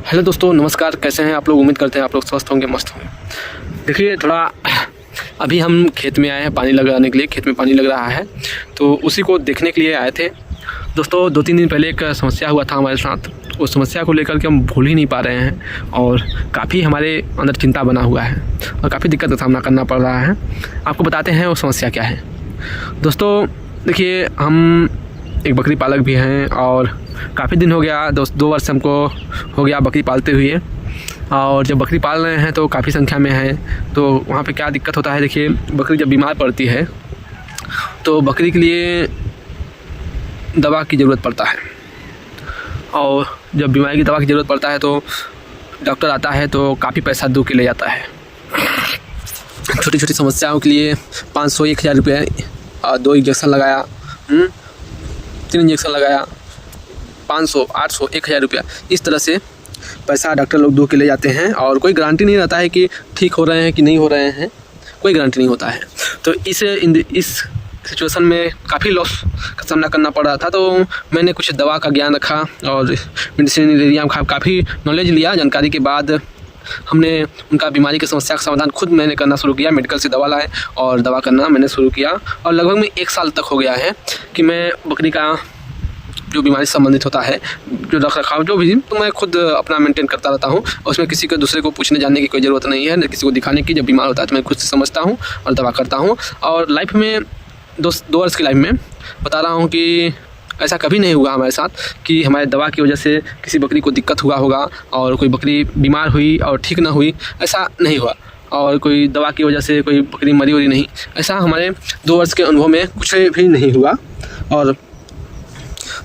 Hello दोस्तों, नमस्कार। कैसे हैं आप लोग? उम्मीद करते हैं आप लोग स्वस्थ होंगे, मस्त होंगे। देखिए, थोड़ा अभी हम खेत में आए हैं पानी लगाने के लिए। खेत में पानी लग रहा है तो उसी को देखने के लिए आए थे। दोस्तों, 2-3 दिन पहले एक समस्या हुआ था हमारे साथ। उस समस्या को लेकर के हम भूल ही नहीं पा रहे हैं और काफ़ी हमारे अंदर चिंता बना हुआ है और काफ़ी दिक्कत का सामना करना पड़ रहा है। आपको बताते हैं वो समस्या क्या है। दोस्तों देखिए, हम एक बकरी पालक भी हैं और काफ़ी दिन हो गया, 2 वर्ष हमको हो गया बकरी पालते हुए। और जब बकरी पाल रहे हैं तो काफ़ी संख्या में है, तो वहाँ पे क्या दिक्कत होता है। देखिए, बकरी जब बीमार पड़ती है तो बकरी के लिए दवा की ज़रूरत पड़ता है, और जब बीमारी की दवा की ज़रूरत पड़ता है तो डॉक्टर आता है तो काफ़ी पैसा दो के ले जाता है। छोटी छोटी समस्याओं के लिए 500-1000 रुपये, 2 इंजेक्शन लगाया, 3 इंजेक्शन लगाया, 500, 800, 1000 रुपया, इस तरह से पैसा डॉक्टर लोग दो के ले जाते हैं। और कोई गारंटी नहीं रहता है कि ठीक हो रहे हैं कि नहीं हो रहे हैं, कोई गारंटी नहीं होता है। तो इस सिचुएशन में काफ़ी लॉस का सामना करना पड़ रहा था। तो मैंने कुछ दवा का ज्ञान रखा और मेडिसिन एरिया में काफ़ी नॉलेज लिया। जानकारी के बाद हमने उनका बीमारी की समस्या का समाधान खुद मैंने करना शुरू किया। मेडिकल से दवा लाए और दवा करना मैंने शुरू किया, और लगभग में 1 साल तक हो गया है कि मैं बकरी का जो बीमारी से संबंधित होता है, जो रख रखाव जो भी, तो मैं खुद अपना मेंटेन करता रहता हूँ। उसमें किसी को दूसरे को पूछने जानने की कोई ज़रूरत नहीं है, न किसी को दिखाने की। जब बीमार होता है तो मैं खुद से समझता हूँ और दवा करता हूँ। और लाइफ में 2 वर्ष की लाइफ में बता रहा हूँ कि ऐसा कभी नहीं हुआ हमारे साथ कि हमारे दवा की वजह से किसी बकरी को दिक्कत हुआ होगा और कोई बकरी बीमार हुई और ठीक ना हुई, ऐसा नहीं हुआ। और कोई दवा की वजह से कोई बकरी मरी हुई नहीं, ऐसा हमारे 2 वर्ष के अनुभव में कुछ भी नहीं हुआ। और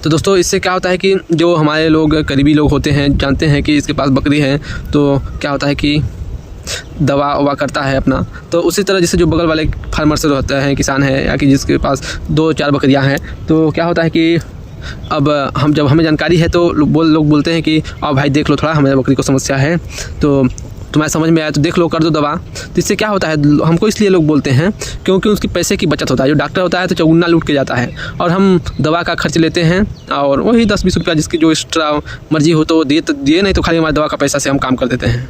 तो दोस्तों, इससे क्या होता है कि जो हमारे लोग करीबी लोग होते हैं, जानते हैं कि इसके पास बकरी है, तो क्या होता है कि दवा ववा करता है अपना। तो उसी तरह जैसे जो बगल वाले फार्मर से होते हैं, किसान है, या कि जिसके पास 2-4 बकरियां हैं, तो क्या होता है कि अब जब हमें जानकारी है तो लोग बोलते हैं कि आओ भाई देख लो, थोड़ा हमारे बकरी को समस्या है, तो तुम्हारे समझ में आया तो देख लो, कर दो दवा। तो इससे क्या होता है, हमको इसलिए लोग बोलते हैं क्योंकि उसकी पैसे की बचत होता है। जो डॉक्टर होता है तो चौगुना लूट के जाता है, और हम दवा का खर्च लेते हैं और वही 10-20 रुपया जिसकी जो एक्स्ट्रा मर्जी हो तो दिए, नहीं तो खाली हमारे दवा का पैसा से हम काम कर देते हैं।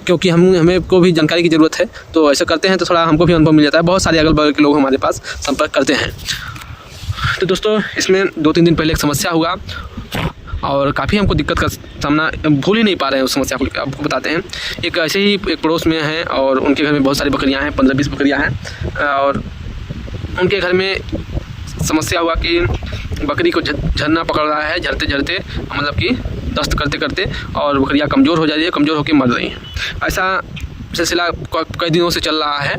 क्योंकि हमें को भी जानकारी की ज़रूरत है, तो ऐसा करते हैं तो थोड़ा हमको भी अनुभव मिल जाता है। बहुत सारे अगल बगल के लोग हमारे पास संपर्क करते हैं। तो दोस्तों, इसमें 2-3 दिन पहले एक समस्या हुआ और काफ़ी हमको दिक्कत का सामना, भूल ही नहीं पा रहे हैं उस समस्या को। आपको बताते हैं, एक ऐसे ही एक पड़ोस में है और उनके घर में बहुत सारी बकरियां हैं, 15-20 बकरियां हैं। और उनके घर में समस्या हुआ कि बकरी को झरना पकड़ रहा है, झरते झरते, मतलब कि दस्त करते करते, और बकरियां कमज़ोर हो जा रही है, कमज़ोर होकर मर रही हैं। ऐसा सिलसिला कई दिनों से चल रहा है,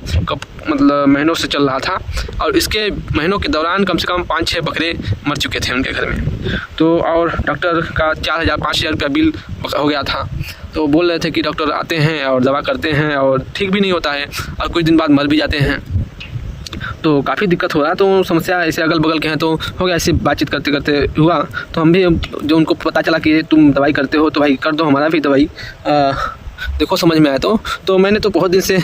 मतलब महीनों से चल रहा था। और इसके महीनों के दौरान कम से कम 5-6 बकरे मर चुके थे उनके घर में। तो और डॉक्टर का 4,000-5,000 रुपया बिल हो गया था। तो बोल रहे थे कि डॉक्टर आते हैं और दवा करते हैं और ठीक भी नहीं होता है, और कुछ दिन बाद मर भी जाते हैं। तो काफ़ी दिक्कत हो रहा है। तो समस्या ऐसे अगल बगल के हैं, तो हो गया, ऐसे बातचीत करते करते हुआ। तो हम भी, जो उनको पता चला कि तुम दवाई करते हो तो भाई कर दो हमारा भी दवाई, देखो समझ में आया। तो मैंने तो बहुत दिन से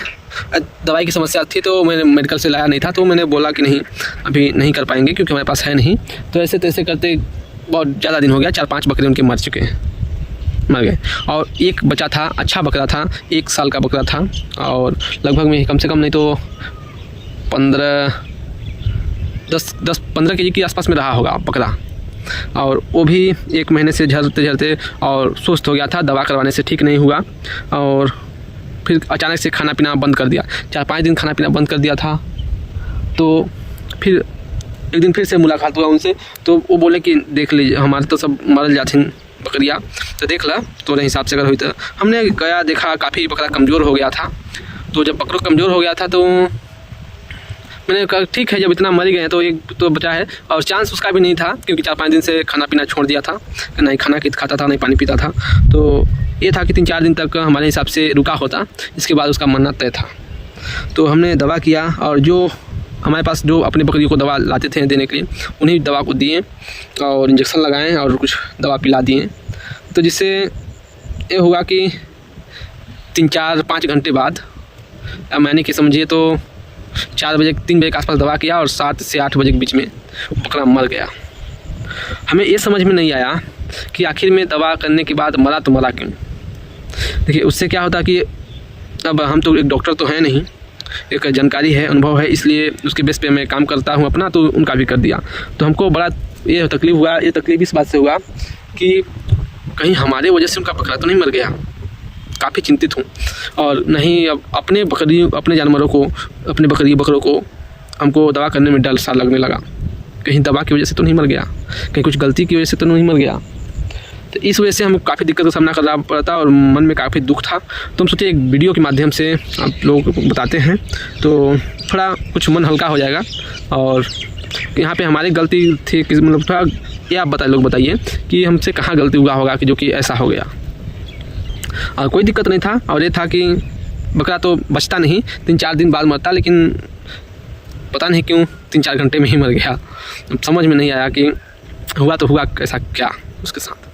दवाई की समस्या थी, तो मैंने मेडिकल से लाया नहीं था। तो मैंने बोला कि नहीं, अभी नहीं कर पाएंगे क्योंकि हमारे पास है नहीं। तो ऐसे तैसे करते बहुत ज़्यादा दिन हो गया, 4-5 बकरे उनके मर गए। और एक बचा था, अच्छा बकरा था, 1 साल का बकरा था, और लगभग में कम से कम नहीं तो 10-15 केजी के आसपास में रहा होगा बकरा। और वो भी 1 महीने से झरते झरते और सुस्त हो गया था, दवा करवाने से ठीक नहीं हुआ। और फिर अचानक से खाना पीना बंद कर दिया, 4-5 दिन खाना पीना बंद कर दिया था। तो फिर एक दिन फिर से मुलाकात हुआ उनसे, तो वो बोले कि देख लीजिए, हमारे तो सब मरल जाती बकरियाँ, तो देख ला तो हिसाब से अगर हुई तो। हमने गया, देखा, काफ़ी बकरा कमज़ोर हो गया था। तो जब बकरा कमज़ोर हो गया था तो मैंने कहा ठीक है, जब इतना मर गए तो एक तो बचा है। और चांस उसका भी नहीं था क्योंकि 4-5 दिन से खाना पीना छोड़ दिया था, नहीं खाना खाता था, नहीं पानी पीता था। तो ये था कि 3-4 दिन तक हमारे हिसाब से रुका होता, इसके बाद उसका मरना तय था। तो हमने दवा किया, और जो हमारे पास जो अपनी बकरियों को दवा लाते थे देने के लिए, उन्हीं दवा को दिए और इंजेक्शन लगाएँ और कुछ दवा पिला दिए। तो जिससे ये हुआ कि 3-4-5 घंटे बाद, मैंने कि समझिए तो 3 बजे के आसपास दवा किया और 7 से 8 बजे के बीच में बकरा मर गया। हमें ये समझ में नहीं आया कि आखिर में दवा करने के बाद मरा तो मरा क्यों। देखिए उससे क्या होता कि अब हम तो एक डॉक्टर तो हैं नहीं, एक जानकारी है, अनुभव है, इसलिए उसके बेस पे मैं काम करता हूँ अपना, तो उनका भी कर दिया। तो हमको बड़ा ये तकलीफ़ हुआ, ये तकलीफ़ इस बात से हुआ कि कहीं हमारे वजह से उनका बकरा तो नहीं मर गया। काफ़ी चिंतित हूँ। और नहीं अब अपने जानवरों को, अपने बकरों को हमको दवा करने में डर सा लगने लगा, कहीं दवा की वजह से तो नहीं मर गया, कहीं कुछ गलती की वजह से तो नहीं मर गया। तो इस वजह से हमें काफ़ी दिक्कत का सामना करना पड़ता और मन में काफ़ी दुख था। तो हम सोचे एक वीडियो के माध्यम से आप लोगों को बताते हैं तो थोड़ा कुछ मन हल्का हो जाएगा। और यहाँ पे हमारी गलती थी कि मतलब थोड़ा ये आप बताइए कि हमसे कहाँ गलती हुआ होगा कि जो कि ऐसा हो गया। और कोई दिक्कत नहीं था, और ये था कि बकरा तो बचता नहीं, 3-4 दिन बाद मरता, लेकिन पता नहीं क्यों 3-4 घंटे में ही मर गया। समझ में नहीं आया कि हुआ तो हुआ कैसा क्या उसके साथ।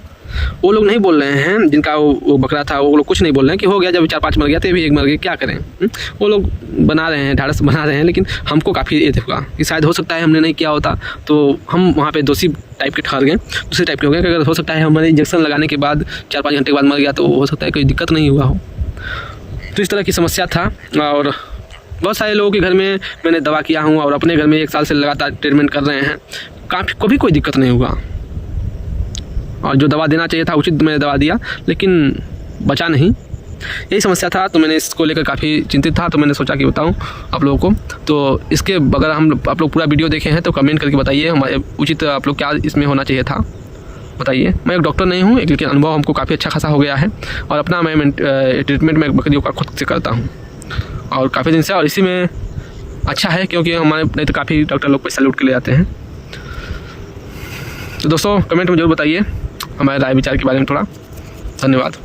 वो लोग नहीं बोल रहे हैं जिनका वो बकरा था, वो लोग कुछ नहीं बोल रहे हैं कि हो गया, जब 4-5 मर गया तो भी एक मर गया, क्या करें। वो लोग बना रहे हैं, ढाढ़स बना रहे हैं, लेकिन हमको काफ़ी ये हुआ कि शायद हो सकता है हमने नहीं किया होता तो हम वहाँ पे दोषी टाइप के ठहर गए, दूसरे टाइप के हो गए। अगर हो सकता है हमारे इंजेक्शन लगाने के बाद 4-5 घंटे के बाद मर गया तो हो सकता है कोई दिक्कत नहीं हुआ हो। तो इस तरह की समस्या था। और बहुत सारे लोगों के घर में मैंने दवा किया हूँ और अपने घर में 1 साल से लगातार ट्रीटमेंट कर रहे हैं, कभी कोई दिक्कत नहीं हुआ। और जो दवा देना चाहिए था उचित मैंने दवा दिया, लेकिन बचा नहीं। यही समस्या था, तो मैंने इसको लेकर काफ़ी चिंतित था, तो मैंने सोचा कि बताऊं आप लोगों को। तो इसके अगर आप लोग पूरा वीडियो देखे हैं तो कमेंट करके बताइए हमारे उचित आप लोग क्या इसमें होना चाहिए था, बताइए। मैं एक डॉक्टर नहीं हूँ, लेकिन अनुभव हमको काफ़ी अच्छा खासा हो गया है। और अपना मैं ट्रीटमेंट में बकरियों का खुद से करता हूँ और काफ़ी दिन से, और इसी में अच्छा है क्योंकि हमारे नहीं तो काफ़ी डॉक्टर लोग पैसा लूट के ले जाते हैं। तो दोस्तों कमेंट में ज़रूर बताइए हमारे राय विचार के बारे में थोड़ा। धन्यवाद।